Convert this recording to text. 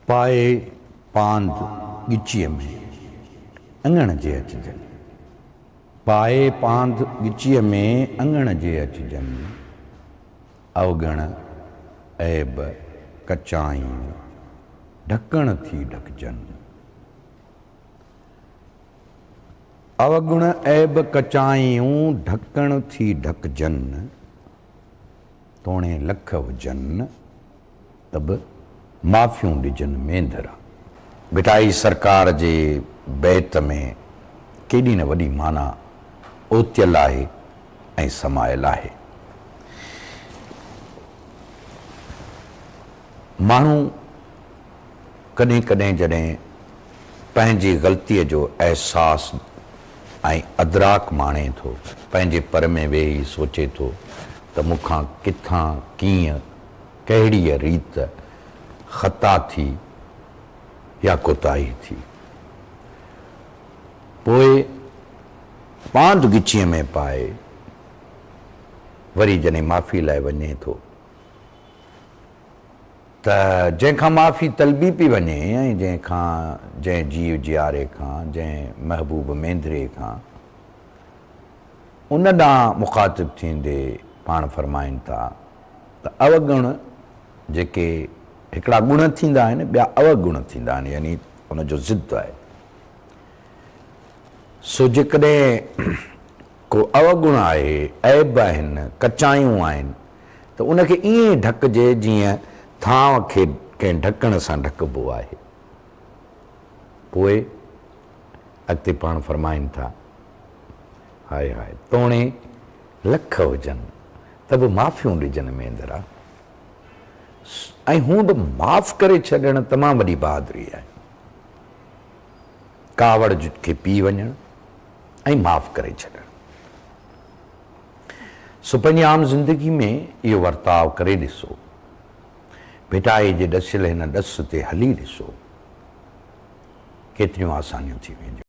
पाए पांद गिचीअ में अंगण जे अचजनि। पाए पांद गिचीअ में अंगण जे अचजनि। अवगण ऐब कचायूं ढकण थी ढकजनि। अवगुण ऐब कचायूं ढकण थी ढकजनि। तोणे लख हुजनि तब माफ़ियूं ॾिजनि मेंदरा। भिटाई सरकार जे बैत में केॾी न वॾी माना ओतियल आहे ऐं समायल आहे। माण्हू कॾहिं कॾहिं जॾहिं पंहिंजी ग़लतीअ जो अहसासु ऐं अदराक माणे थो, पंहिंजे पर में वेही सोचे थो त मूंखां किथां कीअं कहिड़ीअ रीत ख़ता थी या कोताही थी। पोइ पांद गिचीअ में पाए वरी जॾहिं माफ़ी लाइ वञे थो त जंहिंखां माफ़ी तलबी पई वञे ऐं जंहिं जीव जियारे खां, जंहिं महबूब मेंदरे खां, उन ॾांहुं मुख़ातिब थींदे पाण फरमाइनि था त अवगुण जेके हिकिड़ा गुण थींदा आहिनि, ॿिया अवगुण थींदा आहिनि, यानी उनजो ज़िद आहे। सो जेकॾहिं को अवगुण आहे, ऐब आहिनि, कचायूं आहिनि, त उनखे ईअं ढकजे जीअं थांव खे कंहिं ढकण सां ढकबो आहे। पोइ अॻिते पाण फरमाइनि था, हाय हाय तोणे लख हुजनि त बि माफ़ियूं ॾिजनि मेंदरा। ऐं हूं बि माफ़ करे छॾणु तमामु वॾी बहादुरी आहे। कावड़ खे पी वञणु ऐं माफ़ करे छॾणु। सो पंहिंजी आम ज़िंदगी में इहो वर्ताव करे ॾिसो। भिटाई जे ॾसियल हिन ॾस ते हली ॾिसो, केतिरियूं आसानियूं थी वेंदियूं।